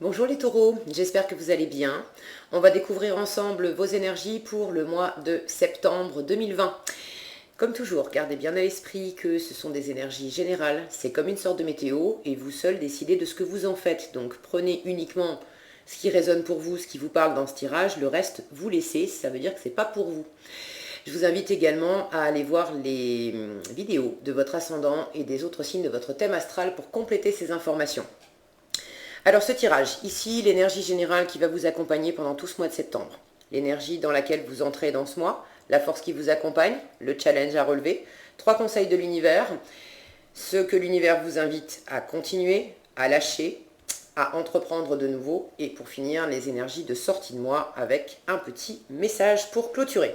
Bonjour les taureaux, j'espère que vous allez bien. On va découvrir ensemble vos énergies pour le mois de septembre 2020. Comme toujours, gardez bien à l'esprit que ce sont des énergies générales, c'est comme une sorte de météo et vous seul décidez de ce que vous en faites. Donc prenez uniquement ce qui résonne pour vous, ce qui vous parle dans ce tirage, le reste vous laissez, ça veut dire que ce n'est pas pour vous. Je vous invite également à aller voir les vidéos de votre ascendant et des autres signes de votre thème astral pour compléter ces informations. Alors ce tirage, ici l'énergie générale qui va vous accompagner pendant tout ce mois de septembre. L'énergie dans laquelle vous entrez dans ce mois, la force qui vous accompagne, le challenge à relever, 3 conseils de l'univers, ce que l'univers vous invite à continuer, à lâcher, à entreprendre de nouveau et pour finir les énergies de sortie de mois avec un petit message pour clôturer.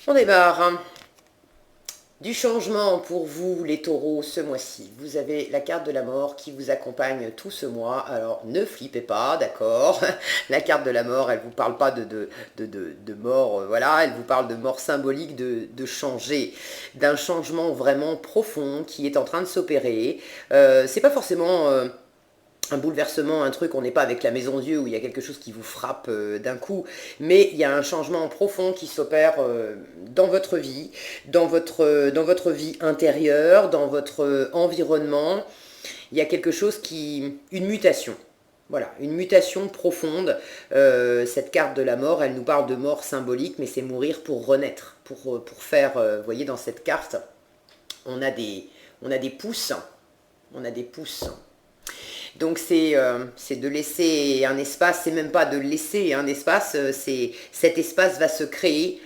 On démarre. Du changement pour vous les taureaux ce mois-ci. Vous avez la carte de la mort qui vous accompagne tout ce mois. Alors ne flippez pas, d'accord. La carte de la mort, elle ne vous parle pas de mort, voilà. Elle vous parle de mort symbolique, de changer, d'un changement vraiment profond qui est en train de s'opérer. C'est pas forcément... un bouleversement, un truc, on n'est pas avec la maison Dieu où il y a quelque chose qui vous frappe d'un coup, mais il y a un changement profond qui s'opère dans votre vie, dans votre vie intérieure, dans votre environnement. Il y a quelque chose une mutation. Voilà, une mutation profonde. Cette carte de la mort, elle nous parle de mort symbolique, mais c'est mourir pour renaître, pour faire, vous voyez, dans cette carte, on a des pouces, on a des pouces. Donc c'est de laisser un espace, c'est même pas de laisser un espace, cet espace va se créer.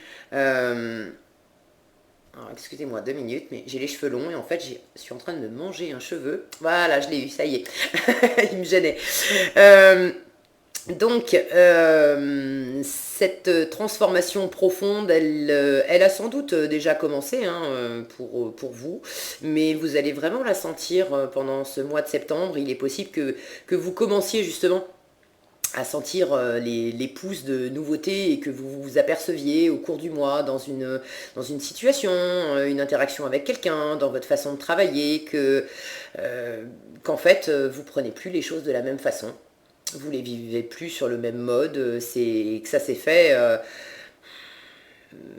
Excusez-moi 2 minutes, mais j'ai les cheveux longs et en fait je suis en train de me manger un cheveu. Voilà, je l'ai eu, ça y est, il me gênait. Cette transformation profonde, elle a sans doute déjà commencé pour vous, mais vous allez vraiment la sentir pendant ce mois de septembre. Il est possible que vous commenciez justement à sentir les pousses de nouveauté et que vous vous aperceviez au cours du mois dans une situation, une interaction avec quelqu'un, dans votre façon de travailler, qu'en fait, vous prenez plus les choses de la même façon. Vous les vivez plus sur le même mode, que ça s'est fait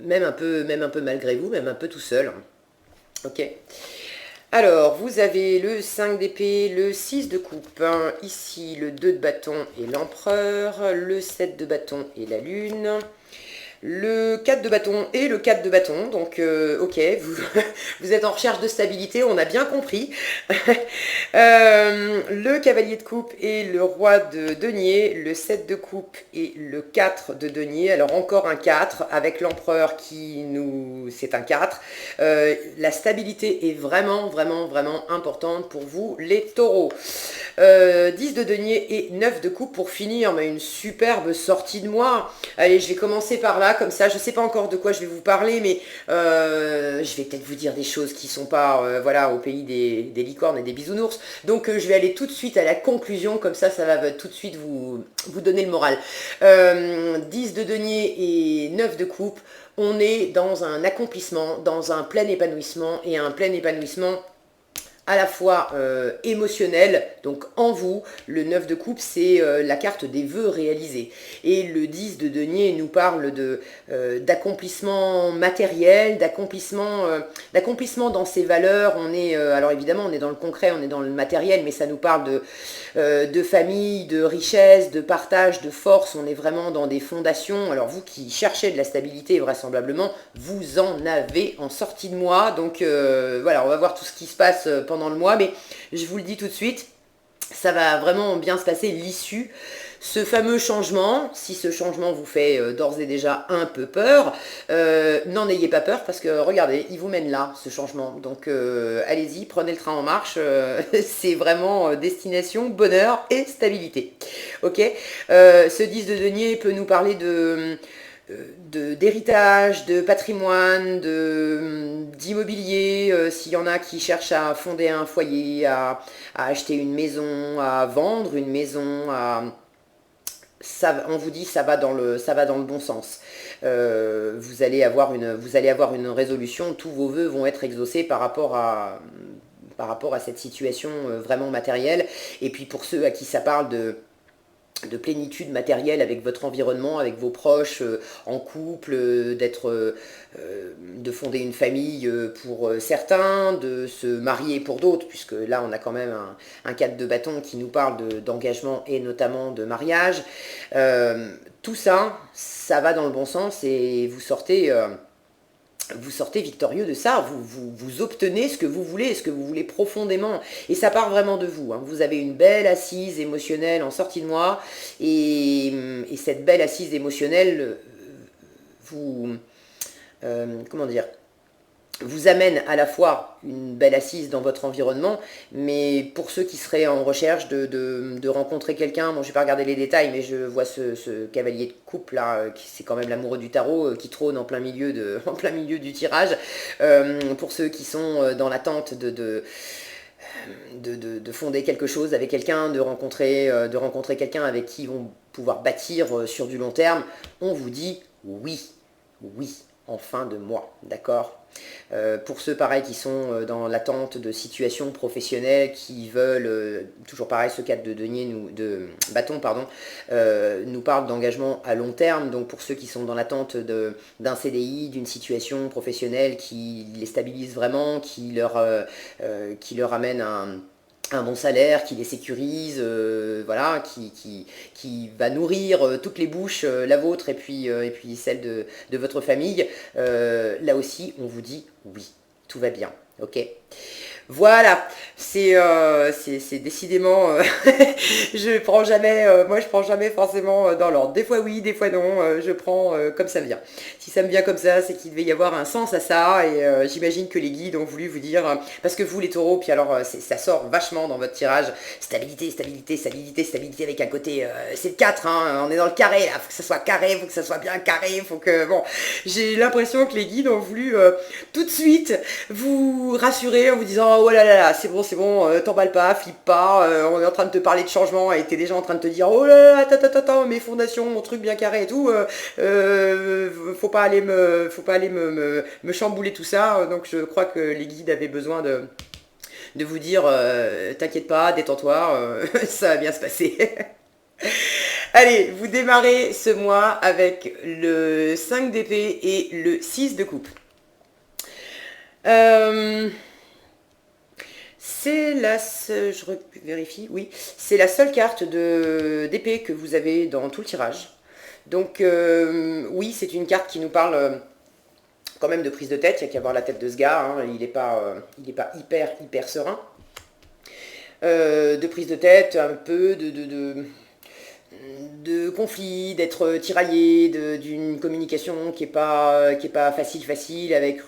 même un peu malgré vous, même un peu tout seul. Ok. Alors, vous avez le 5 d'épée, le 6 de coupe, ici le 2 de bâton et l'empereur, le 7 de bâton et la lune, le 4 de bâton et le 4 de bâton, donc ok, vous êtes en recherche de stabilité, on a bien compris. Le cavalier de coupe et le roi de denier, le 7 de coupe et le 4 de denier, alors encore un 4 avec l'empereur c'est un 4. La stabilité est vraiment, vraiment, vraiment importante pour vous les taureaux. 10 de denier et 9 de coupe pour finir, mais une superbe sortie de mois. Allez, je vais commencer par là, comme ça, je ne sais pas encore de quoi je vais vous parler, mais je vais peut-être vous dire des choses qui ne sont pas, voilà, au pays des licornes et des bisounours. Donc je vais aller tout de suite à la conclusion, comme ça va tout de suite vous donner le moral. 10 de denier et 9 de coupe, on est dans un accomplissement, dans un plein épanouissement, et un plein épanouissement à la fois émotionnel, donc en vous. Le 9 de coupe, c'est la carte des vœux réalisés. Et le 10 de denier nous parle d'accomplissement matériel, d'accomplissement dans ses valeurs. On est, alors évidemment, on est dans le concret, on est dans le matériel, mais ça nous parle de famille, de richesse, de partage, de force. On est vraiment dans des fondations. Alors vous qui cherchez de la stabilité, vraisemblablement, vous en avez en sortie de mois. Donc voilà, on va voir tout ce qui se passe pendant le mois, mais je vous le dis tout de suite, ça va vraiment bien se passer, l'issue. Ce fameux changement, si ce changement vous fait d'ores et déjà un peu peur, n'en ayez pas peur parce que regardez, il vous mène là, ce changement. Donc allez-y, prenez le train en marche, c'est vraiment destination, bonheur et stabilité. Ok, ce 10 de denier peut nous parler d'héritage, de patrimoine, d'immobilier, s'il y en a qui cherchent à fonder un foyer, à acheter une maison, à vendre une maison, on vous dit ça va dans le bon sens. Vous allez avoir une résolution, tous vos vœux vont être exaucés par rapport à par rapport à cette situation vraiment matérielle. Et puis pour ceux à qui ça parle de plénitude matérielle avec votre environnement, avec vos proches, en couple, de fonder une famille pour certains, de se marier pour d'autres, puisque là on a quand même un cadre de bâton qui nous parle d'engagement et notamment de mariage. Tout ça, ça va dans le bon sens et vous sortez victorieux de ça, vous obtenez ce que vous voulez profondément, et ça part vraiment de vous, hein. Vous avez une belle assise émotionnelle en sortie de mois, et cette belle assise émotionnelle comment dire, vous amène à la fois une belle assise dans votre environnement, mais pour ceux qui seraient en recherche de rencontrer quelqu'un, bon je vais pas regarder les détails, mais je vois ce cavalier de coupe là, qui c'est quand même l'amoureux du tarot, qui trône en plein milieu, en plein milieu du tirage, pour ceux qui sont dans l'attente de fonder quelque chose avec quelqu'un, de rencontrer quelqu'un avec qui ils vont pouvoir bâtir sur du long terme, on vous dit oui, oui, en fin de mois, d'accord. Pour ceux pareil qui sont dans l'attente de situations professionnelles, qui veulent, toujours pareil, ce cadre de denier, de bâton, pardon, nous parle d'engagement à long terme. Donc pour ceux qui sont dans l'attente d'un CDI, d'une situation professionnelle qui les stabilise vraiment, qui leur amène un bon salaire, qui les sécurise, voilà, qui va nourrir toutes les bouches, la vôtre et puis celle de votre famille, là aussi on vous dit oui, tout va bien, ok. Voilà, c'est décidément, moi je prends jamais forcément dans l'ordre. Des fois oui, des fois non, je prends comme ça me vient. Si ça me vient comme ça, c'est qu'il devait y avoir un sens à ça, et j'imagine que les guides ont voulu vous dire, parce que vous les taureaux, puis alors ça sort vachement dans votre tirage, stabilité, stabilité, stabilité, stabilité avec un côté, c'est le 4, hein, on est dans le carré là, faut que ça soit carré, faut que ça soit bien carré, faut que, bon, j'ai l'impression que les guides ont voulu tout de suite vous rassurer en vous disant, oh là là là, c'est bon, t'emballe pas, flippe pas, on est en train de te parler de changement, et t'es déjà en train de te dire, oh là là, attends, mes fondations, mon truc bien carré et tout, faut pas aller me chambouler tout ça. Donc je crois que les guides avaient besoin de vous dire, t'inquiète pas, détends-toi, ça va bien se passer. Allez, vous démarrez ce mois avec le 5 d'épée et le 6 de coupe. Je vérifie, oui, c'est la seule carte d'épée que vous avez dans tout le tirage. Donc oui, c'est une carte qui nous parle quand même de prise de tête. Il n'y a qu'à voir la tête de ce gars, hein, il n'est pas hyper serein. De prise de tête, un peu de conflit, d'être tiraillé, d'une communication qui est pas facile avec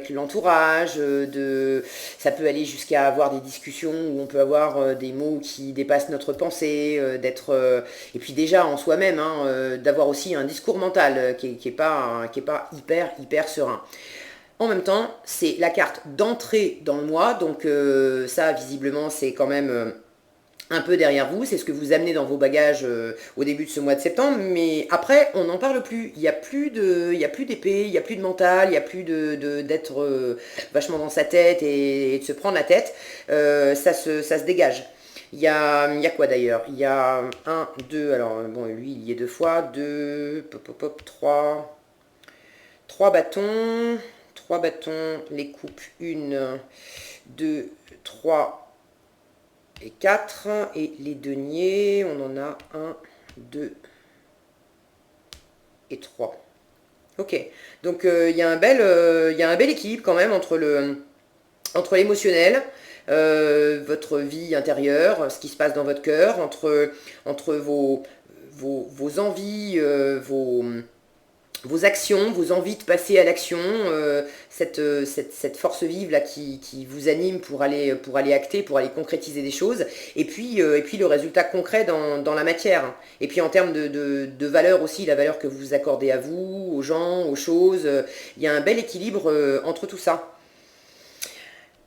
l'entourage, ça peut aller jusqu'à avoir des discussions où on peut avoir des mots qui dépassent notre pensée, et puis déjà en soi-même, hein, d'avoir aussi un discours mental qui est pas hyper serein. En même temps, c'est la carte d'entrée dans le mois, donc ça visiblement c'est quand même un peu derrière vous, c'est ce que vous amenez dans vos bagages au début de ce mois de septembre, mais après on n'en parle plus, il n'y a plus d'épée, il n'y a plus de mental, il n'y a plus d'être vachement dans sa tête et de se prendre la tête, ça se dégage. Il y a quoi d'ailleurs? Il y a 1, 2, alors bon lui il y est 2 fois, 2, 3 bâtons, les coupes, 1, 2, 3, et 4, et les deniers, on en a 1, 2 et 3. Ok, donc il y a un bel équilibre quand même entre l'émotionnel, votre vie intérieure, ce qui se passe dans votre cœur, entre vos envies, vos actions, vos envies de passer à l'action, cette force vive là qui vous anime pour aller acter, pour aller concrétiser des choses, et puis le résultat concret dans la matière. Et puis en termes de valeur aussi, la valeur que vous accordez à vous, aux gens, aux choses, il y a un bel équilibre entre tout ça.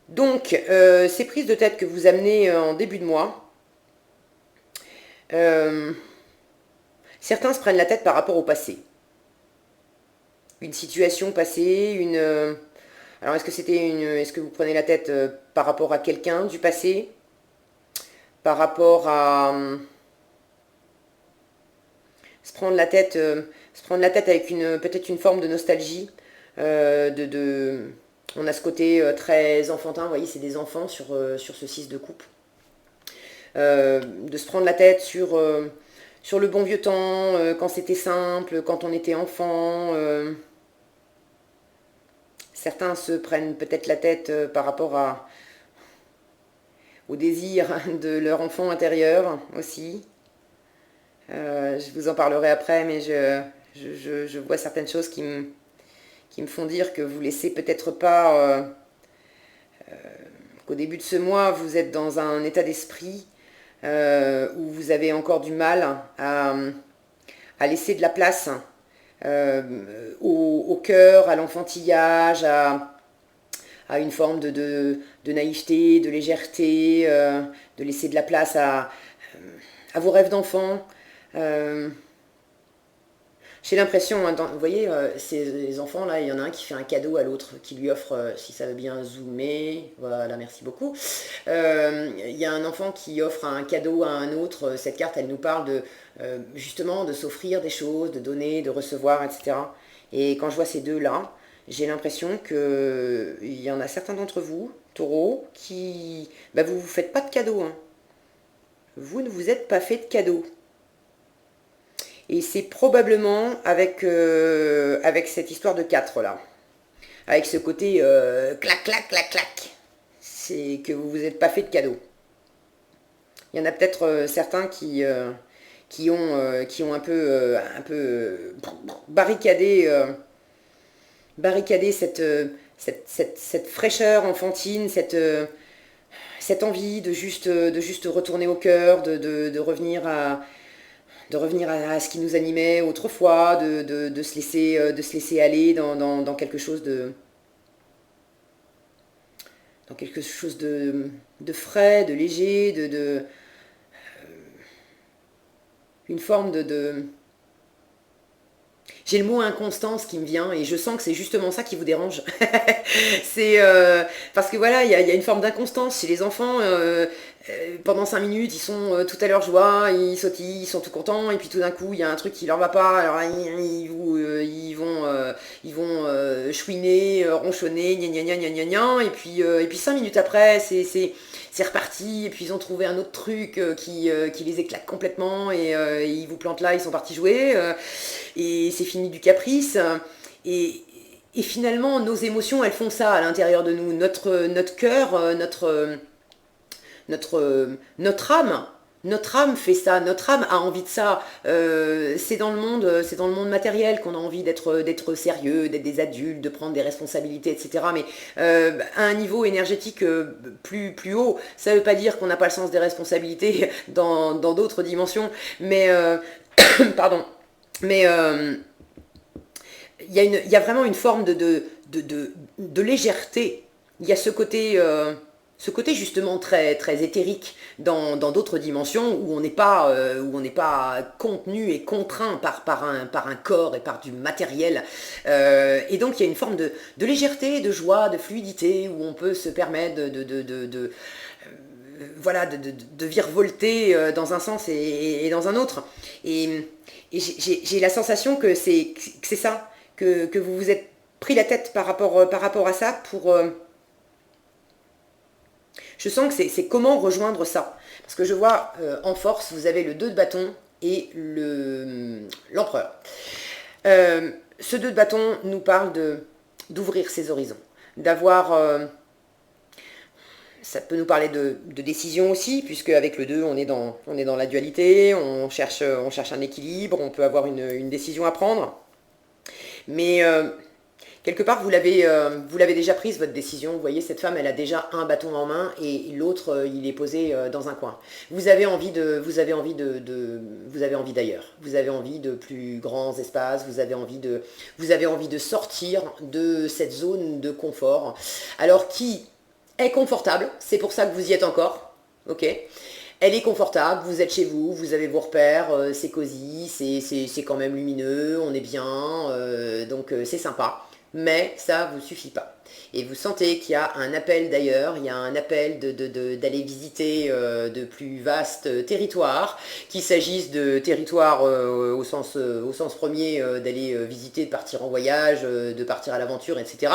Donc, ces prises de tête que vous amenez en début de mois, certains se prennent la tête par rapport au passé. Une situation passée, Alors est-ce que vous prenez la tête par rapport à quelqu'un du passé, par rapport à se prendre la tête avec peut-être une forme de nostalgie, on a ce côté très enfantin, vous voyez, c'est des enfants sur ce 6 de coupe. De se prendre la tête sur le bon vieux temps, quand c'était simple, quand on était enfant. Certains se prennent peut-être la tête par rapport au désir de leur enfant intérieur aussi. Je vous en parlerai après, mais je vois certaines choses qui me font dire que vous laissez peut-être pas, qu'au début de ce mois, vous êtes dans un état d'esprit où vous avez encore du mal à laisser de la place au cœur, à l'enfantillage, à une forme de naïveté, de légèreté, de laisser de la place à vos rêves d'enfant. J'ai l'impression, hein, vous voyez, ces enfants là, il y en a un qui fait un cadeau à l'autre, qui lui offre, si ça veut bien zoomer, voilà, merci beaucoup. Il y a un enfant qui offre un cadeau à un autre. Cette carte, elle nous parle justement de s'offrir des choses, de donner, de recevoir, etc. Et quand je vois ces deux-là, j'ai l'impression qu'il y en a certains d'entre vous, taureaux, qui, vous ne vous faites pas de cadeaux, hein. Vous ne vous êtes pas fait de cadeaux. Et c'est probablement avec cette histoire de 4 là. Avec ce côté clac, clac, clac, clac. C'est que vous ne vous êtes pas fait de cadeaux. Il y en a peut-être certains qui ont un peu barricadé cette fraîcheur enfantine, cette envie de juste retourner au cœur, de revenir à ce qui nous animait autrefois, de se laisser aller dans quelque chose de frais, de léger, une forme J'ai le mot inconstance qui me vient et je sens que c'est justement ça qui vous dérange. C'est parce que voilà, il y a une forme d'inconstance chez les enfants. Pendant 5 minutes, ils sont tout à leur joie, ils sautillent, ils sont tout contents, et puis tout d'un coup, il y a un truc qui leur va pas. Alors ils vont chouiner, ronchonner, gna gna gna gna gna gna, et puis 5 minutes après, c'est reparti, et puis ils ont trouvé un autre truc qui les éclate complètement, et ils vous plantent là, ils sont partis jouer, et c'est fini du caprice. Et finalement, nos émotions, elles font ça à l'intérieur de nous. Notre cœur, notre âme fait ça. Notre âme a envie de ça. C'est dans le monde matériel qu'on a envie d'être sérieux, d'être des adultes, de prendre des responsabilités, etc. Mais à un niveau énergétique plus haut, ça ne veut pas dire qu'on n'a pas le sens des responsabilités dans d'autres dimensions. Mais pardon. Mais il y a vraiment une forme de légèreté. Il y a ce côté justement très, très éthérique dans d'autres dimensions où on n'est pas contenu et contraint par un corps et par du matériel. Et donc il y a une forme de légèreté, de joie, de fluidité où on peut se permettre de virevolter dans un sens et dans un autre. Et j'ai la sensation que c'est ça, que vous vous êtes pris la tête par rapport à ça pour... je sens que c'est comment rejoindre ça. Parce que je vois en force, vous avez le 2 de bâton et l'empereur. Ce 2 de bâton nous parle d'ouvrir ses horizons, d'avoir... ça peut nous parler de décision aussi, puisque avec le 2, on est dans la dualité, on cherche un équilibre, on peut avoir une décision à prendre. Mais quelque part, vous l'avez déjà prise, votre décision. Vous voyez, cette femme, elle a déjà un bâton en main et l'autre, il est posé dans un coin. Vous avez envie d'ailleurs. Vous avez envie de plus grands espaces. Vous avez envie de sortir de cette zone de confort. Alors, qui est confortable, c'est pour ça que vous y êtes encore, ok. Elle est confortable, vous êtes chez vous, vous avez vos repères, c'est cosy, c'est quand même lumineux, on est bien, donc c'est sympa. mais ça ne vous suffit pas. Et vous sentez qu'il y a un appel d'ailleurs, il y a un appel d'aller visiter de plus vastes territoires, qu'il s'agisse de territoires au sens premier, d'aller visiter, de partir en voyage, de partir à l'aventure, etc.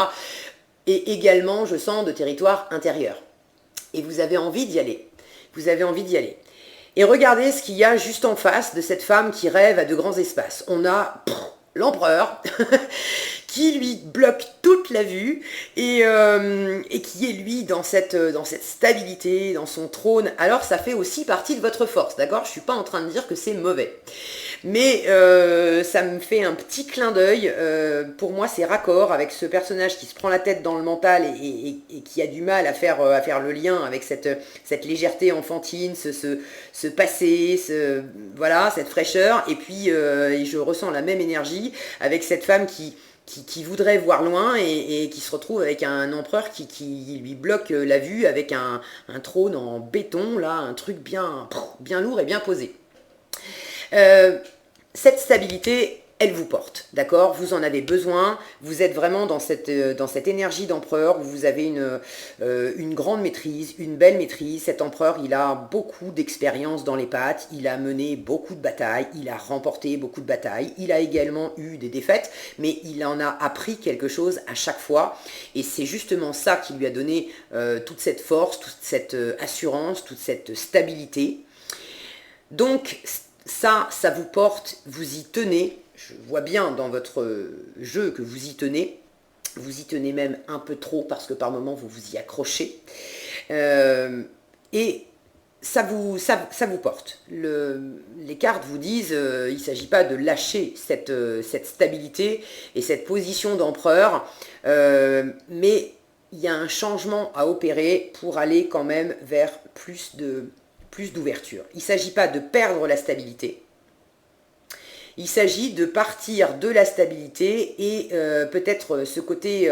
Et également, je sens, de territoires intérieurs. Et vous avez envie d'y aller. Vous avez envie d'y aller. Et regardez ce qu'il y a juste en face de cette femme qui rêve à de grands espaces. On a l'empereur qui lui bloque toute la vue et qui est lui dans cette stabilité, dans son trône. Alors ça fait aussi partie de votre force, d'accord? Je ne suis pas en train de dire que c'est mauvais. Mais ça me fait un petit clin d'œil. Pour moi, c'est raccord avec ce personnage qui se prend la tête dans le mental et qui a du mal à faire le lien avec cette légèreté enfantine, ce passé, voilà, cette fraîcheur. Et puis, je ressens la même énergie avec cette femme qui voudrait voir loin et qui se retrouve avec un empereur qui lui bloque la vue avec un trône en béton, là, un truc bien lourd et bien posé. Cette stabilité, elle vous porte, d'accord? Vous en avez besoin, vous êtes vraiment dans cette énergie d'empereur, où vous avez une grande maîtrise, une belle maîtrise. Cet empereur, il a beaucoup d'expérience dans les pattes, il a mené beaucoup de batailles, il a remporté beaucoup de batailles, il a également eu des défaites, mais il en a appris quelque chose à chaque fois, et c'est justement ça qui lui a donné toute cette force, toute cette assurance, toute cette stabilité. Donc, ça vous porte, vous y tenez. Je vois bien dans votre jeu que vous y tenez même un peu trop parce que par moments vous vous y accrochez. Et ça vous porte. Les cartes vous disent il ne s'agit pas de lâcher cette stabilité et cette position d'empereur, mais il y a un changement à opérer pour aller quand même vers plus d'ouverture. Il ne s'agit pas de perdre la stabilité. Il s'agit de partir de la stabilité et peut-être ce côté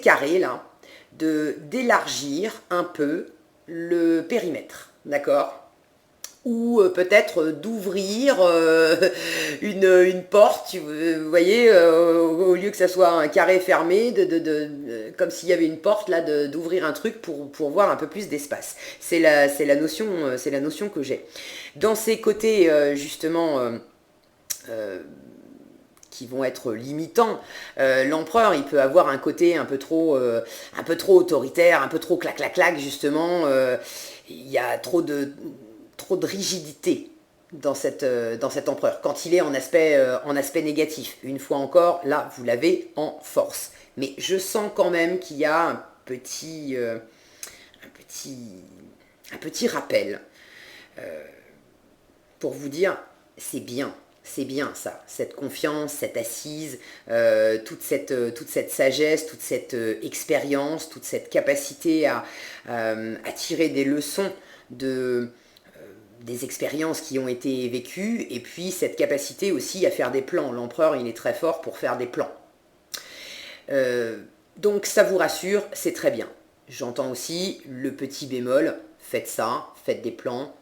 carré là, d'élargir un peu le périmètre, d'accord? Ou peut-être d'ouvrir une porte, vous voyez, au lieu que ça soit un carré fermé, comme s'il y avait une porte là, d'ouvrir un truc pour voir un peu plus d'espace. C'est la notion que j'ai. Dans ces côtés justement qui vont être limitants, l'empereur il peut avoir un côté un peu trop autoritaire, un peu trop clac justement. Il y a trop de rigidité dans cet empereur, quand il est en aspect négatif. Une fois encore, là, vous l'avez en force. Mais je sens quand même qu'il y a un petit rappel pour vous dire, c'est bien ça, cette confiance, cette assise, toute cette sagesse, toute cette expérience, toute cette capacité à tirer des leçons des expériences qui ont été vécues, et puis cette capacité aussi à faire des plans. L'empereur, il est très fort pour faire des plans. Donc ça vous rassure, c'est très bien. J'entends aussi le petit bémol, faites ça, faites des plans,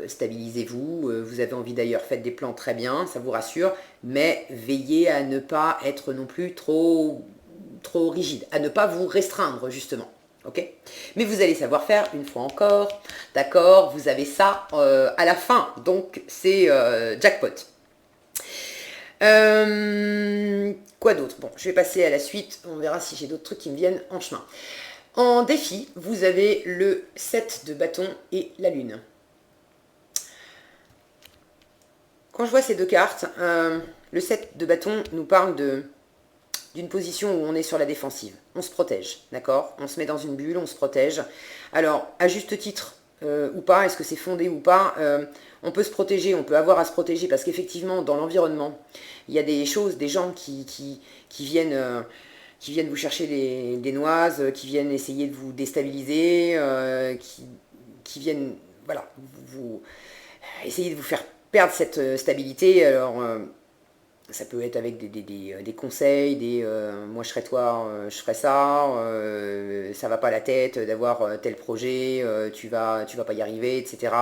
stabilisez-vous, vous avez envie d'ailleurs, faites des plans, très bien, ça vous rassure, mais veillez à ne pas être non plus trop rigide, à ne pas vous restreindre justement. Okay, mais vous allez savoir faire une fois encore, d'accord, vous avez ça à la fin, donc c'est jackpot. Quoi d'autre? Bon, je vais passer à la suite, on verra si j'ai d'autres trucs qui me viennent en chemin. En défi, vous avez le 7 de bâton et la lune. Quand je vois ces deux cartes, le 7 de bâton nous parle d'une position où on est sur la défensive. On se protège, d'accord? On se met dans une bulle, on se protège. Alors, à juste titre ou pas, est-ce que c'est fondé ou pas, on peut se protéger, on peut avoir à se protéger, parce qu'effectivement, dans l'environnement, il y a des choses, des gens qui viennent vous chercher des noises, qui viennent essayer de vous déstabiliser, qui viennent, voilà, vous essayer de vous faire perdre cette stabilité. Alors, ça peut être avec des conseils, moi je serais toi, je ferais ça, ça va pas la tête d'avoir tel projet, tu vas pas y arriver, etc.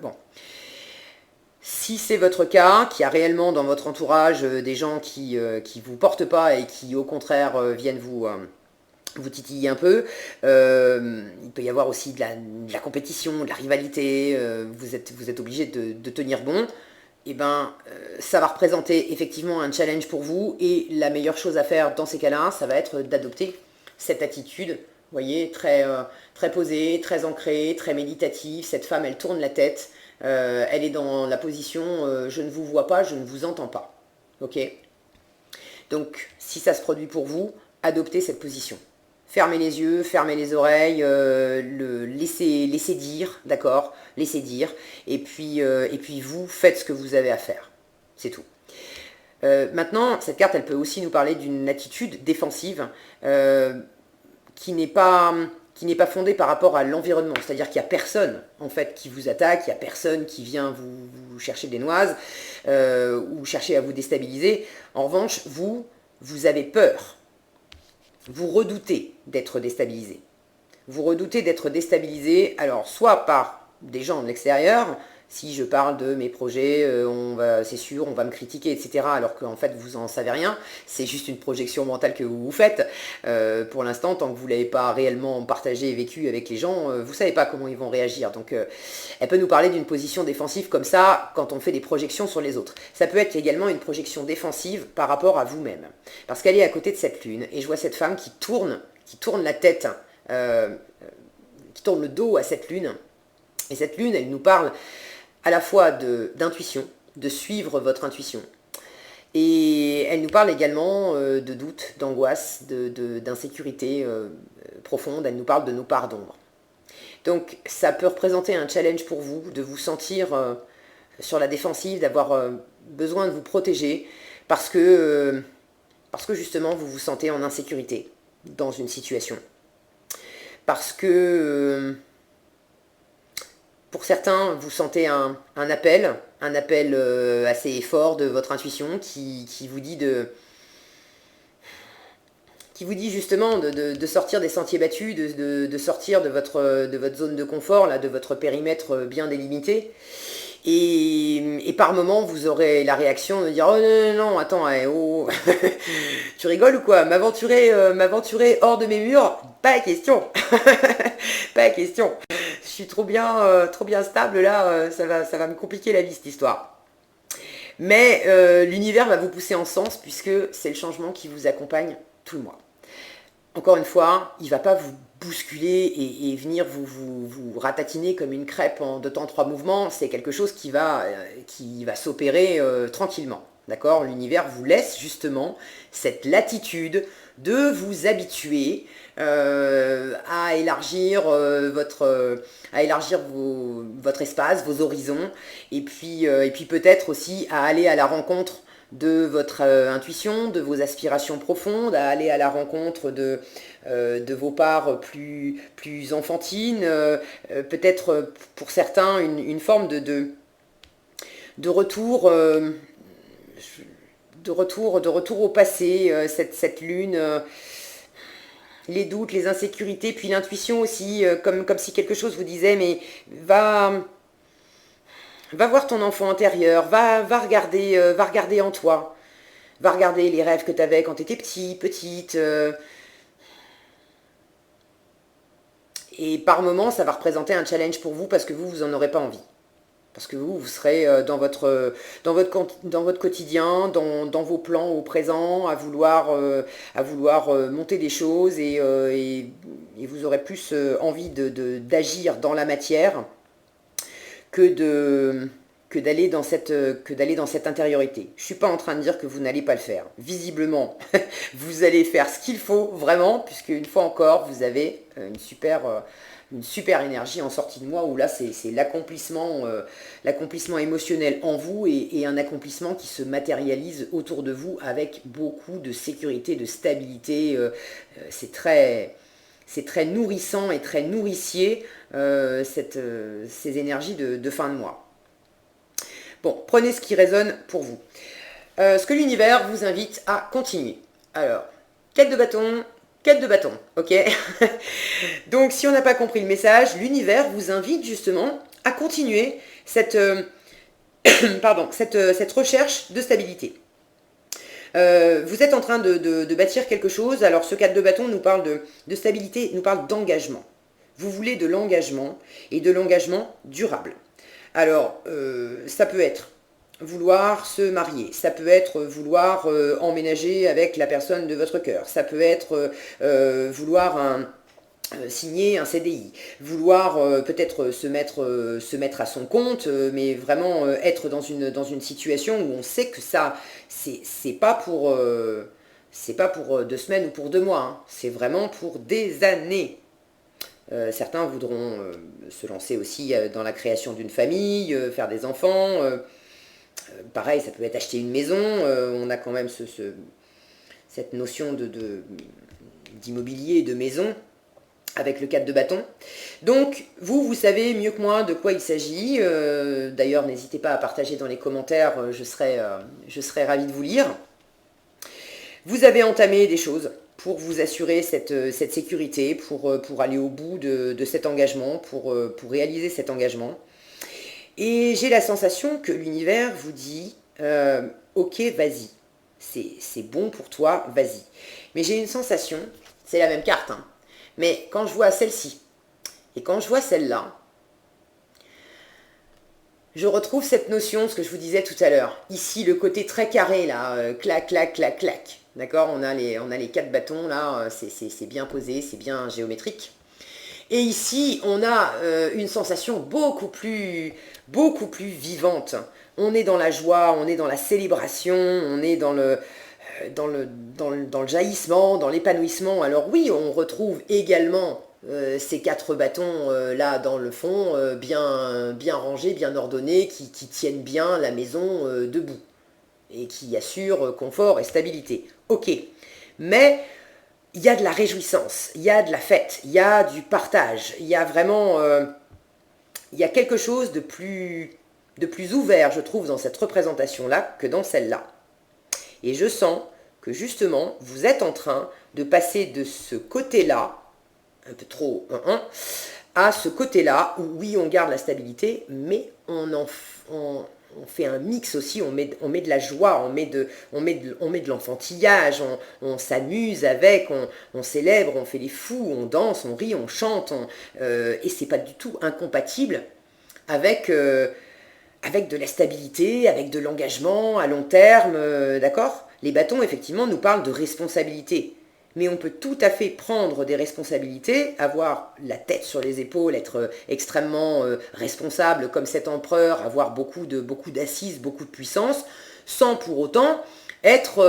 Bon. si c'est votre cas, qu'il y a réellement dans votre entourage des gens qui vous portent pas et qui au contraire viennent vous titiller un peu, il peut y avoir aussi de la compétition, de la rivalité, vous êtes obligé de tenir bon, et ben ça va représenter effectivement un challenge pour vous, et la meilleure chose à faire dans ces cas-là, ça va être d'adopter cette attitude, vous voyez, très posée, très ancrée, très méditative. Cette femme, elle tourne la tête, elle est dans la position je ne vous vois pas, je ne vous entends pas. Ok? Donc, si ça se produit pour vous, adoptez cette position. Fermez les yeux, fermez les oreilles, laissez dire, d'accord? Laissez dire. Et puis vous, faites ce que vous avez à faire. C'est tout. Maintenant, cette carte, elle peut aussi nous parler d'une attitude défensive qui n'est pas fondée par rapport à l'environnement. C'est-à-dire qu'il n'y a personne, en fait, qui vous attaque, il n'y a personne qui vient vous chercher des noises ou chercher à vous déstabiliser. En revanche, vous avez peur. Vous redoutez d'être déstabilisé. Vous redoutez d'être déstabilisé, alors soit par des gens de l'extérieur, si je parle de mes projets, c'est sûr, on va me critiquer, etc. Alors qu'en fait, vous n'en savez rien. C'est juste une projection mentale que vous vous faites. Pour l'instant, tant que vous ne l'avez pas réellement partagé et vécu avec les gens, vous ne savez pas comment ils vont réagir. Donc, elle peut nous parler d'une position défensive comme ça, quand on fait des projections sur les autres. Ça peut être également une projection défensive par rapport à vous-même. Parce qu'elle est à côté de cette lune. Et je vois cette femme qui tourne la tête, qui tourne le dos à cette lune. Et cette lune, elle nous parle à la fois d'intuition, de suivre votre intuition. Et elle nous parle également de doute, d'angoisse, d'insécurité profonde. Elle nous parle de nos parts d'ombre. Donc ça peut représenter un challenge pour vous, de vous sentir sur la défensive, d'avoir besoin de vous protéger, parce que justement vous vous sentez en insécurité dans une situation. Parce que pour certains, vous sentez un appel assez fort de votre intuition qui vous dit justement de sortir des sentiers battus, de sortir de votre zone de confort, là, de votre périmètre bien délimité. Et par moment, vous aurez la réaction de dire « Oh non, attends, oh, tu rigoles ou quoi? M'aventurer hors de mes murs? Pas question. Pas question. Je suis trop bien stable là, ça va me compliquer la vie cette histoire. » Mais l'univers va vous pousser en sens puisque c'est le changement qui vous accompagne tout le mois. Encore une fois, il ne va pas vous bousculer et venir vous ratatiner comme une crêpe en 2 temps 3 mouvements. C'est quelque chose qui va s'opérer tranquillement. D'accord? L'univers vous laisse justement cette latitude de vous habituer à élargir votre espace, vos horizons, et puis peut-être aussi à aller à la rencontre de votre intuition, de vos aspirations profondes, à aller à la rencontre de vos parts plus enfantines, peut-être pour certains une forme de retour, de retour au passé, cette lune, les doutes, les insécurités, puis l'intuition aussi, comme si quelque chose vous disait, mais va voir ton enfant intérieur, va regarder en toi, va regarder les rêves que tu avais quand tu étais petite. Et par moments, ça va représenter un challenge pour vous parce que vous n'en aurez pas envie. Parce que vous serez dans votre quotidien, dans vos plans au présent, à vouloir monter des choses et vous aurez plus envie d'agir dans la matière que d'aller dans cette intériorité. Je ne suis pas en train de dire que vous n'allez pas le faire. Visiblement, vous allez faire ce qu'il faut vraiment, puisque une fois encore, vous avez une super énergie en sortie de mois, où là, c'est l'accomplissement émotionnel en vous et un accomplissement qui se matérialise autour de vous avec beaucoup de sécurité, de stabilité. C'est très nourrissant et très nourricier, ces énergies de fin de mois. Bon, prenez ce qui résonne pour vous. Ce que l'univers vous invite à continuer. Alors, quête de bâton, ok. Donc, si on n'a pas compris le message, l'univers vous invite justement à continuer cette pardon, cette recherche de stabilité. Vous êtes en train de bâtir quelque chose. Alors ce 4 de bâton nous parle de stabilité, nous parle d'engagement. Vous voulez de l'engagement et de l'engagement durable. Alors ça peut être vouloir se marier, ça peut être vouloir emménager avec la personne de votre cœur, ça peut être vouloir signer un CDI, vouloir peut-être se mettre à son compte, mais vraiment être dans une situation où on sait que ça, c'est pas pour 2 semaines ou pour 2 mois, hein. C'est vraiment pour des années. Certains voudront se lancer aussi dans la création d'une famille, faire des enfants. Pareil, ça peut être acheter une maison. On a quand même cette notion d'immobilier et de maison avec le 4 de bâton. Donc, vous savez mieux que moi de quoi il s'agit. D'ailleurs, n'hésitez pas à partager dans les commentaires, je serai ravie de vous lire. Vous avez entamé des choses pour vous assurer cette sécurité, pour aller au bout de cet engagement, pour réaliser cet engagement. Et j'ai la sensation que l'univers vous dit ok, vas-y, c'est bon pour toi, vas-y. Mais j'ai une sensation, c'est la même carte, hein, mais quand je vois celle-ci et quand je vois celle-là, je retrouve cette notion, ce que je vous disais tout à l'heure. Ici, le côté très carré, là, clac, clac, clac, clac. D'accord, on a les 4 bâtons, là, c'est bien posé, c'est bien géométrique. Et ici, on a une sensation beaucoup plus vivante. On est dans la joie, on est dans la célébration, on est dans le jaillissement, dans l'épanouissement. Alors oui, on retrouve également ces 4 bâtons là dans le fond, bien rangés, bien ordonnés, qui tiennent bien la maison debout et qui assurent confort et stabilité. Ok, mais il y a de la réjouissance, il y a de la fête, il y a du partage, il y a vraiment il y a quelque chose de plus ouvert, je trouve, dans cette représentation-là que dans celle-là. Et je sens que justement, vous êtes en train de passer de ce côté-là, un peu trop à ce côté-là, où oui, on garde la stabilité, mais on fait un mix aussi, on met de la joie, on met de l'enfantillage, on s'amuse avec, on célèbre, on fait les fous, on danse, on rit, on chante, et c'est pas du tout incompatible avec de la stabilité, avec de l'engagement à long terme, d'accord? Les bâtons, effectivement, nous parlent de responsabilité. Mais on peut tout à fait prendre des responsabilités, avoir la tête sur les épaules, être extrêmement responsable comme cet empereur, avoir beaucoup d'assises, beaucoup de puissance, sans pour autant être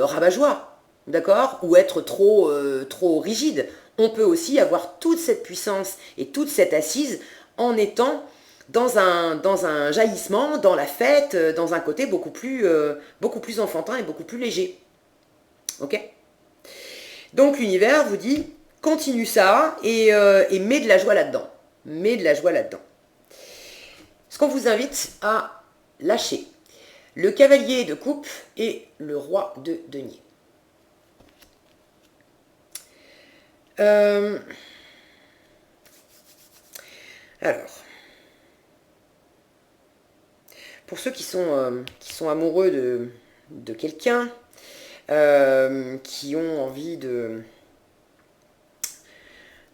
rabat-joie, d'accord? Ou être trop rigide. On peut aussi avoir toute cette puissance et toute cette assise en étant dans un jaillissement, dans la fête, dans un côté beaucoup plus enfantin et beaucoup plus léger. Ok? Donc l'univers vous dit, continue ça et mets de la joie là-dedans. Mets de la joie là-dedans. Ce qu'on vous invite à lâcher. Le cavalier de coupe et le roi de denier. Alors, pour ceux qui sont amoureux de quelqu'un, qui ont envie de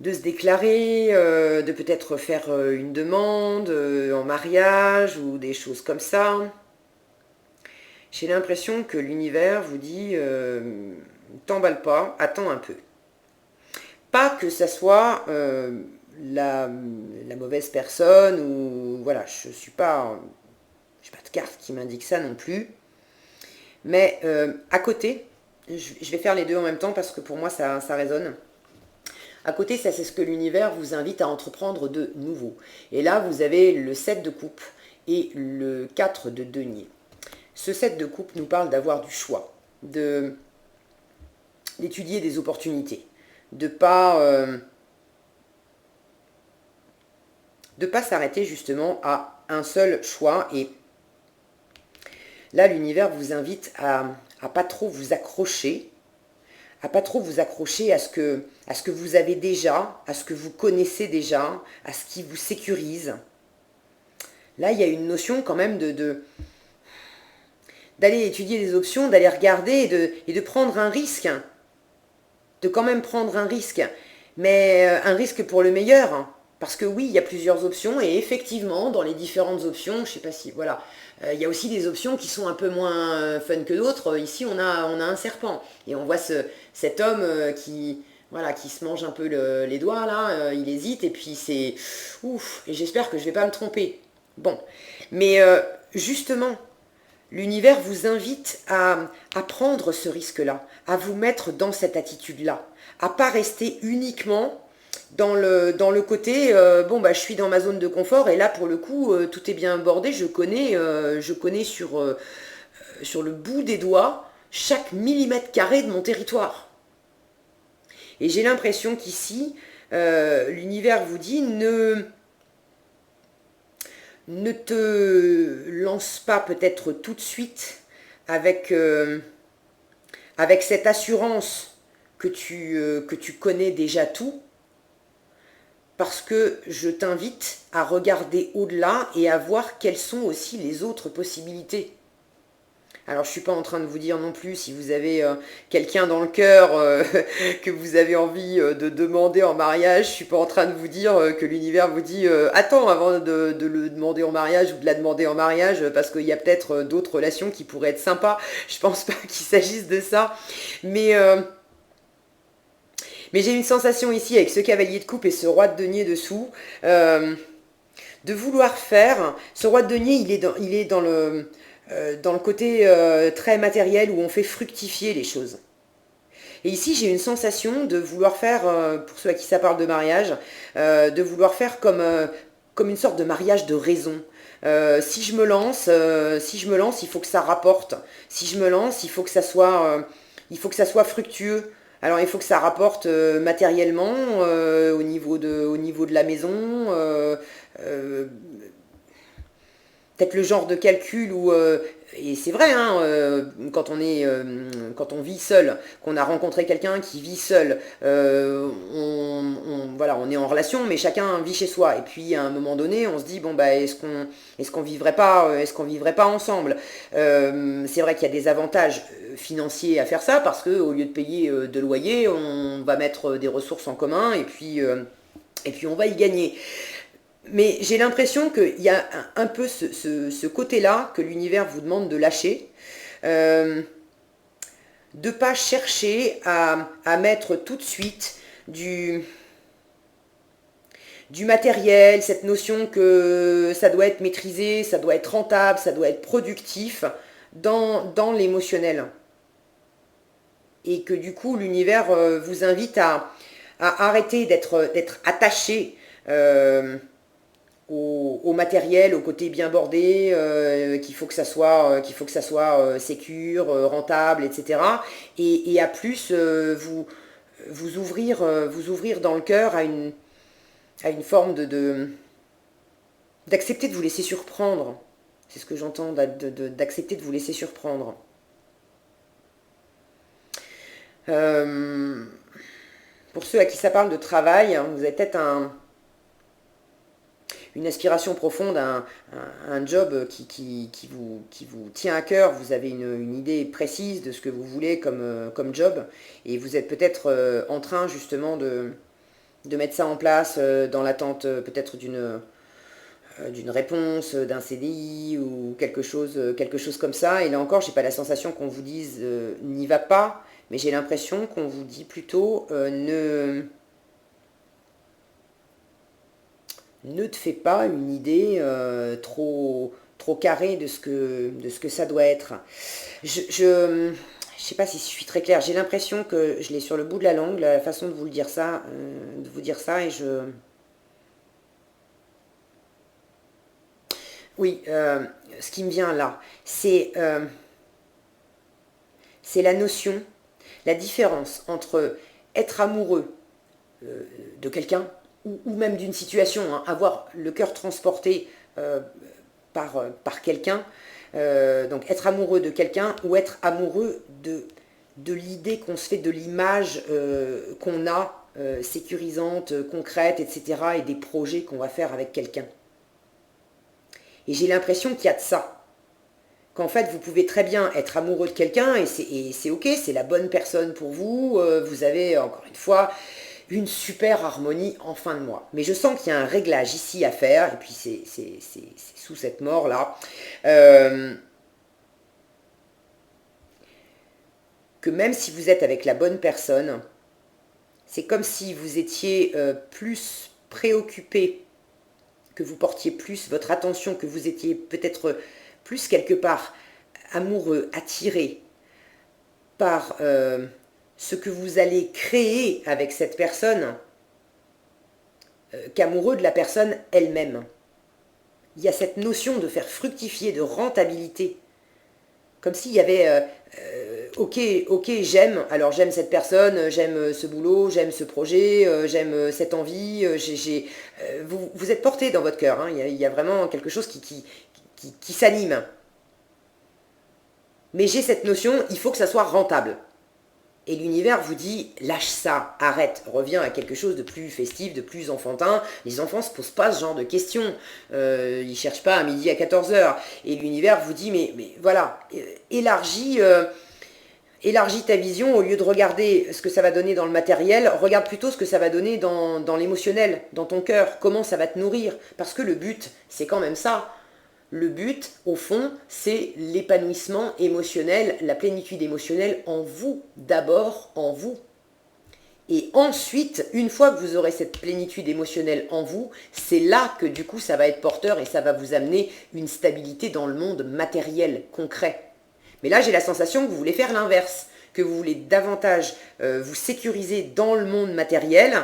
se déclarer, de peut-être faire une demande en mariage ou des choses comme ça. J'ai l'impression que l'univers vous dit t'emballe pas, attends un peu. Pas que ça soit la mauvaise personne ou voilà, je n'ai pas de carte qui m'indique ça non plus. Mais à côté, je vais faire les deux en même temps parce que pour moi ça résonne. À côté, ça c'est ce que l'univers vous invite à entreprendre de nouveau. Et là, vous avez le 7 de coupe et le 4 de denier. Ce 7 de coupe nous parle d'avoir du choix, d'étudier des opportunités, de pas s'arrêter justement à un seul choix. Et là, l'univers vous invite à pas trop vous accrocher, à ce que vous avez déjà, à ce que vous connaissez déjà, à ce qui vous sécurise. Là, il y a une notion quand même d'aller étudier des options, d'aller regarder et de prendre un risque. De quand même prendre un risque. Mais un risque pour le meilleur. Parce que oui, il y a plusieurs options. Et effectivement, dans les différentes options, je sais pas si... Voilà. Il y a aussi des options qui sont un peu moins fun que d'autres. Ici, on a un serpent. Et on voit cet homme qui... Voilà, qui se mange un peu les doigts, là, il hésite, et puis c'est... Ouf, et j'espère que je vais pas me tromper. Bon, mais justement, l'univers vous invite à prendre ce risque-là, à vous mettre dans cette attitude-là, à pas rester uniquement dans le côté bon bah je suis dans ma zone de confort et là pour le coup tout est bien bordé, je connais sur le bout des doigts chaque millimètre carré de mon territoire. Et j'ai l'impression qu'ici l'univers vous dit ne te lance pas peut-être tout de suite avec, avec cette assurance que tu connais déjà tout, parce que je t'invite à regarder au-delà et à voir quelles sont aussi les autres possibilités. Alors je ne suis pas en train de vous dire non plus si vous avez quelqu'un dans le cœur que vous avez envie de demander en mariage, je ne suis pas en train de vous dire que l'univers vous dit attends avant de le demander en mariage ou de la demander en mariage parce qu'il y a peut-être d'autres relations qui pourraient être sympas. Je pense pas qu'il s'agisse de ça. Mais j'ai une sensation ici avec ce cavalier de coupe et ce roi de denier dessous, de vouloir faire. Ce roi de denier, il est dans le côté très matériel où on fait fructifier les choses. Et ici, j'ai une sensation de vouloir faire, pour ceux à qui ça parle de mariage, de vouloir faire comme une sorte de mariage de raison. Si je me lance, il faut que ça rapporte. Si je me lance, il faut que ça soit fructueux. Alors il faut que ça rapporte matériellement au niveau de la maison, euh, peut-être le genre de calcul où et c'est vrai hein, quand on vit seul, qu'on a rencontré quelqu'un qui vit seul, voilà, on est en relation mais chacun vit chez soi et puis à un moment donné on se dit bon bah est-ce qu'on vivrait pas ensemble. C'est vrai qu'il y a des avantages financiers à faire ça parce que au lieu de payer de loyer on va mettre des ressources en commun et puis on va y gagner. Mais j'ai l'impression qu'il y a un peu ce côté-là que l'univers vous demande de lâcher, de ne pas chercher à mettre tout de suite du matériel, cette notion que ça doit être maîtrisé, ça doit être rentable, ça doit être productif dans l'émotionnel. Et que du coup l'univers vous invite à arrêter d'être attaché au matériel, au côté bien bordé, qu'il faut que ça soit sécure, rentable, etc. Et à plus vous ouvrir dans le cœur à une forme d'accepter de vous laisser surprendre. C'est ce que j'entends, d'accepter de vous laisser surprendre. Pour ceux à qui ça parle de travail, hein, vous avez peut-être une aspiration profonde, un job qui vous tient à cœur, vous avez une idée précise de ce que vous voulez comme job, et vous êtes peut-être en train justement de mettre ça en place dans l'attente peut-être d'une réponse, d'un CDI ou quelque chose comme ça. Et là encore, j'ai pas la sensation qu'on vous dise n'y va pas, mais j'ai l'impression qu'on vous dit plutôt ne te fais pas une idée trop carrée de ce que ça doit être. Je sais pas si je suis très claire. J'ai l'impression que je l'ai sur le bout de la langue, la façon de vous dire ça, et oui, ce qui me vient là, c'est la notion, la différence entre être amoureux de quelqu'un ou même d'une situation, hein, avoir le cœur transporté par quelqu'un, donc être amoureux de quelqu'un ou être amoureux de l'idée qu'on se fait, de l'image qu'on a, sécurisante, concrète, etc., et des projets qu'on va faire avec quelqu'un. Et j'ai l'impression qu'il y a de ça. Qu'en fait, vous pouvez très bien être amoureux de quelqu'un et c'est ok, c'est la bonne personne pour vous. Vous avez, encore une fois, une super harmonie en fin de mois. Mais je sens qu'il y a un réglage ici à faire, et puis c'est sous cette mort-là, que même si vous êtes avec la bonne personne, c'est comme si vous étiez plus préoccupé, que vous portiez plus votre attention, que vous étiez peut-être plus quelque part amoureux, attiré par ce que vous allez créer avec cette personne, qu'amoureux de la personne elle-même. Il y a cette notion de faire fructifier, de rentabilité. Comme s'il y avait, ok, j'aime, alors j'aime cette personne, j'aime ce boulot, j'aime ce projet, j'aime cette envie, vous êtes porté dans votre cœur, hein, il y a vraiment quelque chose qui s'anime. Mais j'ai cette notion, il faut que ça soit rentable. Et l'univers vous dit, lâche ça, arrête, reviens à quelque chose de plus festif, de plus enfantin. Les enfants ne se posent pas ce genre de questions. Ils ne cherchent pas à midi à 14 heures. Et l'univers vous dit, mais voilà, élargis ta vision. Au lieu de regarder ce que ça va donner dans le matériel, regarde plutôt ce que ça va donner dans l'émotionnel, dans ton cœur. Comment ça va te nourrir. Parce que le but, c'est quand même ça. Le but, au fond, c'est l'épanouissement émotionnel, la plénitude émotionnelle en vous, d'abord en vous. Et ensuite, une fois que vous aurez cette plénitude émotionnelle en vous, c'est là que du coup ça va être porteur et ça va vous amener une stabilité dans le monde matériel, concret. Mais là, j'ai la sensation que vous voulez faire l'inverse, que vous voulez davantage vous sécuriser dans le monde matériel,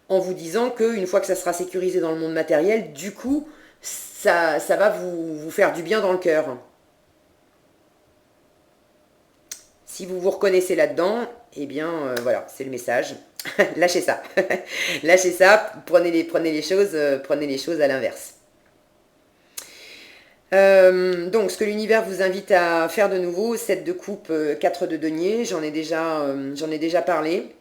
en vous disant qu'une fois que ça sera sécurisé dans le monde matériel, du coup, ça va vous faire du bien dans le cœur. Si vous vous reconnaissez là-dedans, eh bien voilà, c'est le message. Lâchez ça. Lâchez ça, prenez les choses à l'inverse. Donc ce que l'univers vous invite à faire de nouveau, 7 de coupe, 4 de denier, j'en ai déjà parlé.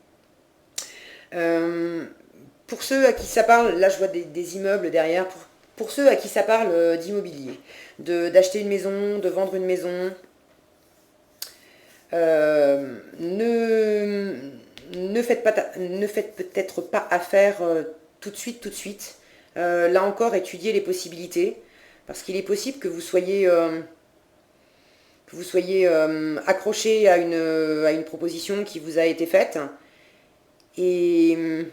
Pour ceux à qui ça parle, là je vois des immeubles derrière, pour ceux à qui ça parle d'immobilier, d'acheter une maison, de vendre une maison, ne faites peut-être pas affaire tout de suite. Là encore, étudiez les possibilités, parce qu'il est possible que vous soyez accroché à une proposition qui vous a été faite, et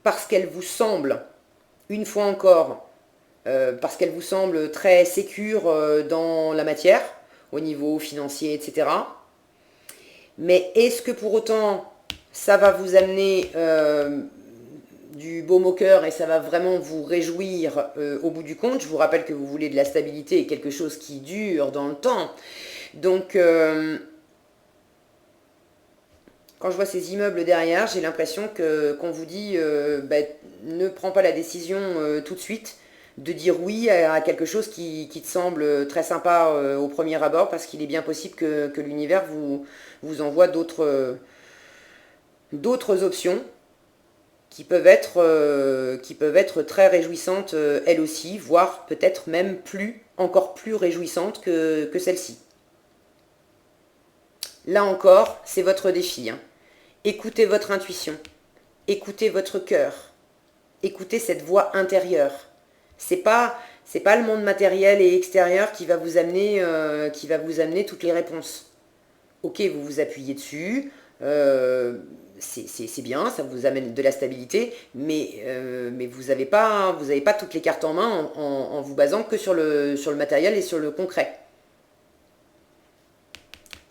parce qu'elle vous semble, une fois encore, parce qu'elle vous semble très sécure dans la matière, au niveau financier, etc. Mais est-ce que pour autant, ça va vous amener du baume au cœur et ça va vraiment vous réjouir au bout du compte? Je vous rappelle que vous voulez de la stabilité et quelque chose qui dure dans le temps. Donc, quand je vois ces immeubles derrière, j'ai l'impression qu'on vous dit ne prends pas la décision tout de suite de dire oui à quelque chose qui te semble très sympa au premier abord, parce qu'il est bien possible que l'univers vous envoie d'autres options qui peuvent être très réjouissantes elles aussi, voire peut-être même encore plus réjouissantes que celle-ci. Là encore, c'est votre défi, hein. Écoutez votre intuition, écoutez votre cœur, écoutez cette voix intérieure. C'est pas le monde matériel et extérieur qui va vous amener toutes les réponses. Ok, vous vous appuyez dessus, c'est bien, ça vous amène de la stabilité, mais vous n'avez pas toutes les cartes en main en vous basant que sur le matériel et sur le concret.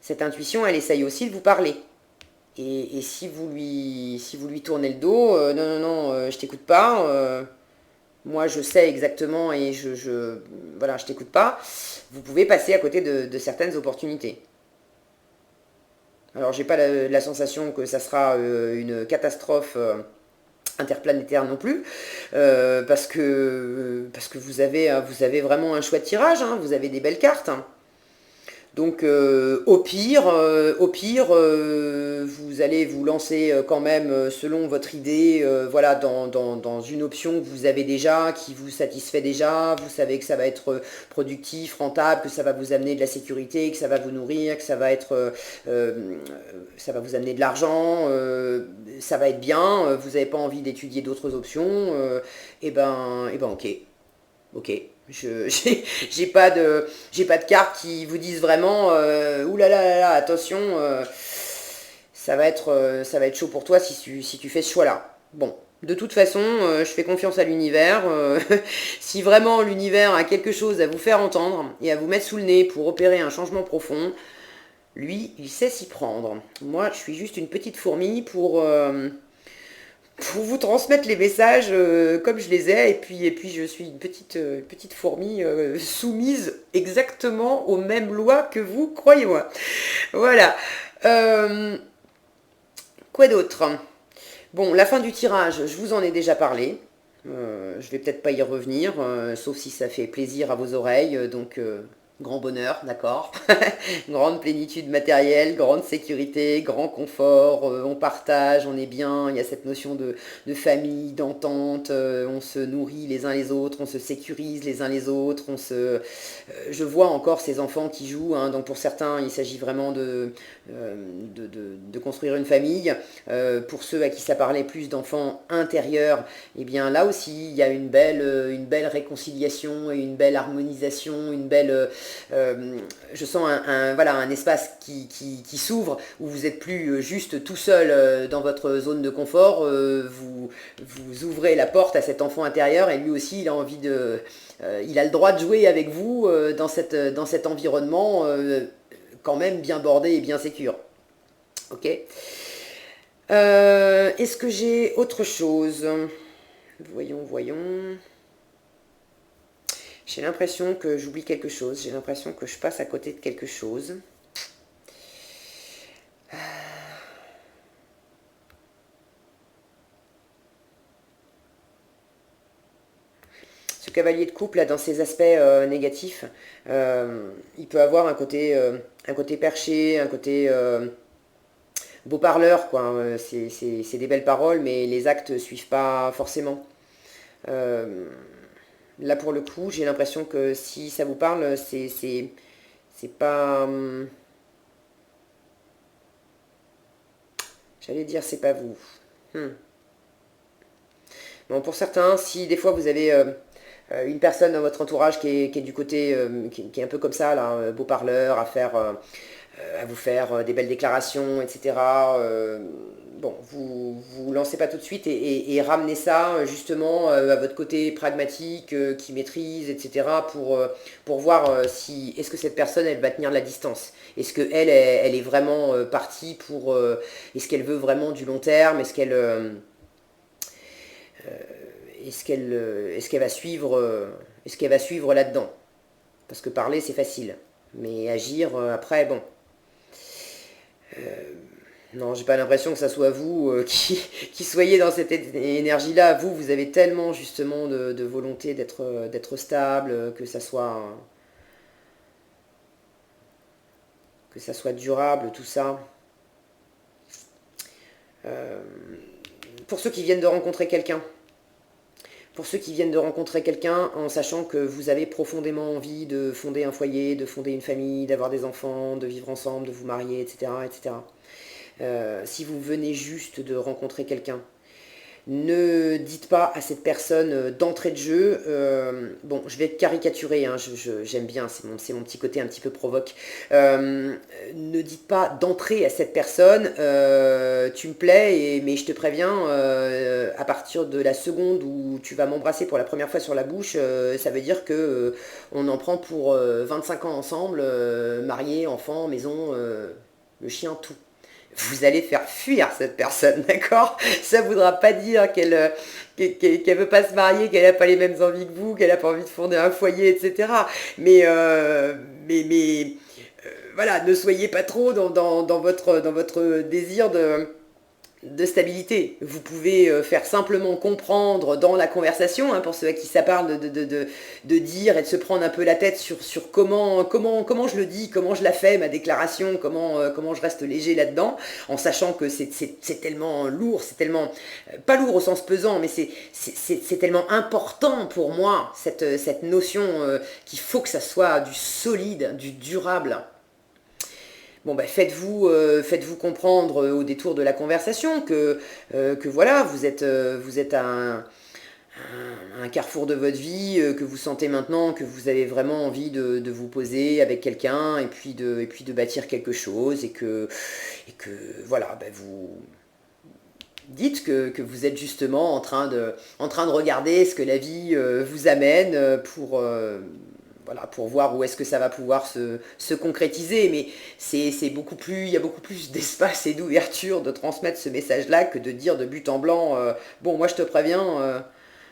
Cette intuition, elle essaye aussi de vous parler. Et si vous lui tournez le dos, non, je t'écoute pas, moi je sais exactement et voilà, je t'écoute pas, vous pouvez passer à côté de certaines opportunités. Alors j'ai pas la sensation que ça sera une catastrophe interplanétaire non plus, parce que vous avez vraiment un chouette tirage, hein, vous avez des belles cartes, hein. Donc vous allez vous lancer quand même selon votre idée, voilà, dans une option que vous avez déjà, qui vous satisfait déjà. Vous savez que ça va être productif, rentable, que ça va vous amener de la sécurité, que ça va vous nourrir, que ça va être, ça va vous amener de l'argent, ça va être bien. Vous n'avez pas envie d'étudier d'autres options, ok. Ok, j'ai pas de cartes qui vous disent vraiment ouh là, attention, ça va être chaud pour toi si tu fais ce choix-là. Bon, de toute façon, je fais confiance à l'univers. Si vraiment l'univers a quelque chose à vous faire entendre et à vous mettre sous le nez pour opérer un changement profond, lui, il sait s'y prendre. Moi, je suis juste une petite fourmi pour vous transmettre les messages comme je les ai, et puis je suis une petite fourmi soumise exactement aux mêmes lois que vous, croyez-moi. Voilà. Euh, quoi d'autre? Bon, la fin du tirage, je vous en ai déjà parlé. Je vais peut-être pas y revenir, sauf si ça fait plaisir à vos oreilles, donc grand bonheur, d'accord. Grande plénitude matérielle, grande sécurité, grand confort, on partage, on est bien, il y a cette notion de famille, d'entente, on se nourrit les uns les autres, on se sécurise les uns les autres, je vois encore ces enfants qui jouent, hein, donc pour certains il s'agit vraiment de construire une famille. Pour ceux à qui ça parlait plus d'enfants intérieurs, eh bien là aussi il y a une belle réconciliation et une belle harmonisation, je sens voilà, un espace qui s'ouvre, où vous n'êtes plus juste tout seul dans votre zone de confort, vous ouvrez la porte à cet enfant intérieur, et lui aussi il a envie il a le droit de jouer avec vous dans cet environnement quand même bien bordé et bien sécure. Ok. Est-ce que j'ai autre chose? Voyons. J'ai l'impression que j'oublie quelque chose. J'ai l'impression que je passe à côté de quelque chose. Ce cavalier de couple, là, dans ses aspects négatifs, il peut avoir un côté perché, un côté beau parleur, quoi. C'est des belles paroles, mais les actes ne suivent pas forcément. Euh, Là, pour le coup, j'ai l'impression que si ça vous parle, c'est pas... J'allais dire, c'est pas vous. Hmm. Bon, pour certains, si des fois vous avez une personne dans votre entourage qui est du côté, qui est un peu comme ça, là, beau parleur, à vous faire des belles déclarations, etc. Bon, vous lancez pas tout de suite et ramenez ça justement à votre côté pragmatique, qui maîtrise, etc. Pour voir si est-ce que cette personne elle va tenir la distance. Est-ce que elle est vraiment partie pour est-ce qu'elle veut vraiment du long terme. Est-ce qu'elle va suivre là-dedans. Parce que parler c'est facile, mais agir après bon. Non, j'ai pas l'impression que ça soit vous qui soyez dans cette énergie-là. Vous avez tellement justement de volonté d'être stable, que ça soit durable, tout ça. Euh, pour ceux qui viennent de rencontrer quelqu'un, pour ceux qui viennent de rencontrer quelqu'un en sachant que vous avez profondément envie de fonder un foyer, de fonder une famille, d'avoir des enfants, de vivre ensemble, de vous marier, etc., etc. Si vous venez juste de rencontrer quelqu'un, ne dites pas à cette personne d'entrée de jeu, bon, je vais caricaturer, hein, j'aime bien, c'est mon petit côté un petit peu provoque. Ne dites pas d'entrée à cette personne, tu me plais, mais je te préviens, à partir de la seconde où tu vas m'embrasser pour la première fois sur la bouche, ça veut dire que on en prend pour 25 ans ensemble, mariés, enfants, maison, le chien, tout. Vous allez faire fuir cette personne, d'accord? Ça ne voudra pas dire qu'elle veut pas se marier, qu'elle n'a pas les mêmes envies que vous, qu'elle n'a pas envie de fonder un foyer, etc. Mais, voilà, ne soyez pas trop dans votre désir de stabilité. Vous pouvez faire simplement comprendre dans la conversation, hein, pour ceux à qui ça parle, de dire et de se prendre un peu la tête sur comment je le dis, comment je la fais, ma déclaration, comment je reste léger là-dedans, en sachant que c'est tellement lourd, c'est tellement, pas lourd au sens pesant, mais c'est tellement important pour moi, cette notion qu'il faut que ça soit du solide, du durable. Bon, ben, faites-vous comprendre au détour de la conversation que voilà, vous êtes à un carrefour de votre vie, que vous sentez maintenant que vous avez vraiment envie de vous poser avec quelqu'un et puis de bâtir quelque chose et que voilà, ben, vous dites que vous êtes justement en train de regarder ce que la vie vous amène voilà, pour voir où est-ce que ça va pouvoir se concrétiser. Mais il y a beaucoup plus d'espace et d'ouverture de transmettre ce message-là que de dire de but en blanc, bon, moi je te préviens,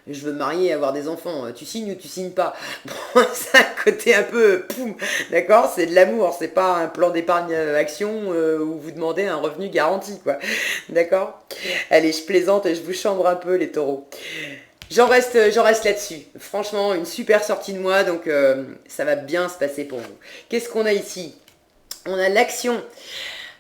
je veux me marier et avoir des enfants, tu signes ou tu signes pas. Bon, c'est un côté un peu, poum, d'accord, c'est de l'amour, c'est pas un plan d'épargne action où vous demandez un revenu garanti, quoi, d'accord. Allez, je plaisante et je vous chambre un peu, les taureaux. J'en reste là-dessus. Franchement, une super sortie de mois, donc ça va bien se passer pour vous. Qu'est-ce qu'on a ici? On a l'action.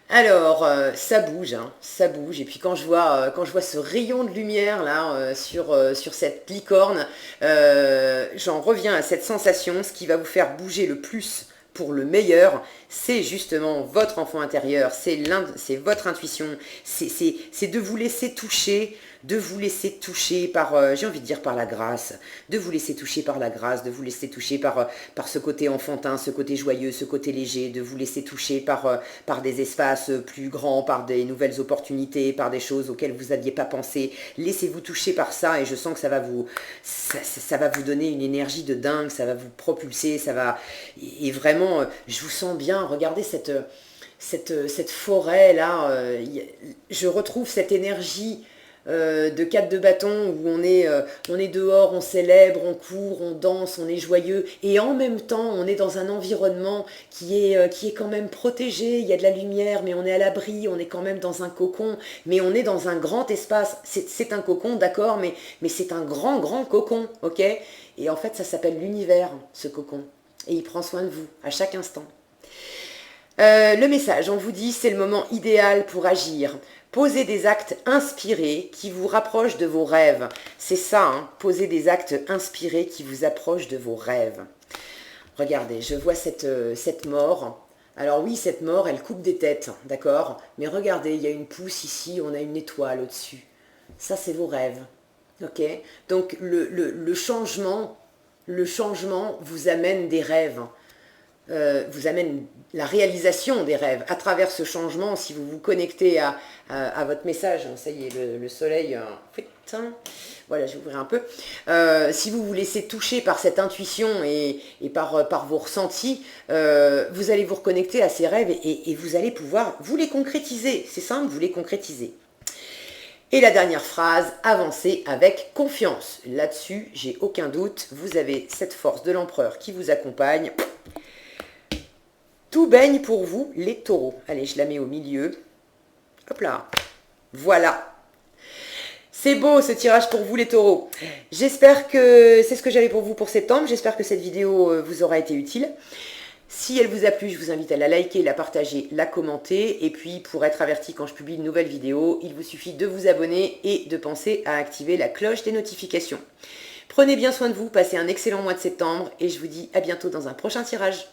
Alors, ça bouge, hein, ça bouge. Et puis quand je vois ce rayon de lumière là sur cette licorne, j'en reviens à cette sensation. Ce qui va vous faire bouger le plus pour le meilleur, c'est justement votre enfant intérieur, c'est votre intuition, c'est de vous laisser toucher, par, j'ai envie de dire par la grâce, de vous laisser toucher par la grâce, de vous laisser toucher par ce côté enfantin, ce côté joyeux, ce côté léger, de vous laisser toucher par des espaces plus grands, par des nouvelles opportunités, par des choses auxquelles vous n'aviez pas pensé. Laissez-vous toucher par ça et je sens que ça va vous donner une énergie de dingue, ça va vous propulser, et vraiment, je vous sens bien. Regardez cette forêt là, je retrouve cette énergie de 4 de bâton où on est dehors, on célèbre, on court, on danse, on est joyeux et en même temps on est dans un environnement qui est quand même protégé, il y a de la lumière mais on est à l'abri, on est quand même dans un cocon, mais on est dans un grand espace, c'est un cocon d'accord, mais c'est un grand cocon, ok, et en fait ça s'appelle l'univers, ce cocon, et il prend soin de vous à chaque instant. Le message, on vous dit, c'est le moment idéal pour agir. Posez des actes inspirés qui vous rapprochent de vos rêves. C'est ça, hein, poser des actes inspirés qui vous approchent de vos rêves. Regardez, je vois cette mort. Alors oui, cette mort, elle coupe des têtes, d'accord? Mais regardez, il y a une pousse ici, on a une étoile au-dessus. Ça, c'est vos rêves, ok? Donc le changement vous amène des rêves. Vous amène la réalisation des rêves. À travers ce changement, si vous vous connectez à votre message, ça y est, le soleil, voilà, je vais ouvrir un peu. Si vous vous laissez toucher par cette intuition et par vos ressentis, vous allez vous reconnecter à ces rêves et vous allez pouvoir vous les concrétiser. C'est simple, vous les concrétisez. Et la dernière phrase, avancez avec confiance. Là-dessus, j'ai aucun doute, vous avez cette force de l'empereur qui vous accompagne. Tout baigne pour vous, les taureaux. Allez, je la mets au milieu. Hop là. Voilà. C'est beau ce tirage pour vous, les taureaux. J'espère que c'est ce que j'avais pour vous pour septembre. J'espère que cette vidéo vous aura été utile. Si elle vous a plu, je vous invite à la liker, la partager, la commenter. Et puis, pour être averti quand je publie une nouvelle vidéo, il vous suffit de vous abonner et de penser à activer la cloche des notifications. Prenez bien soin de vous, passez un excellent mois de septembre et je vous dis à bientôt dans un prochain tirage.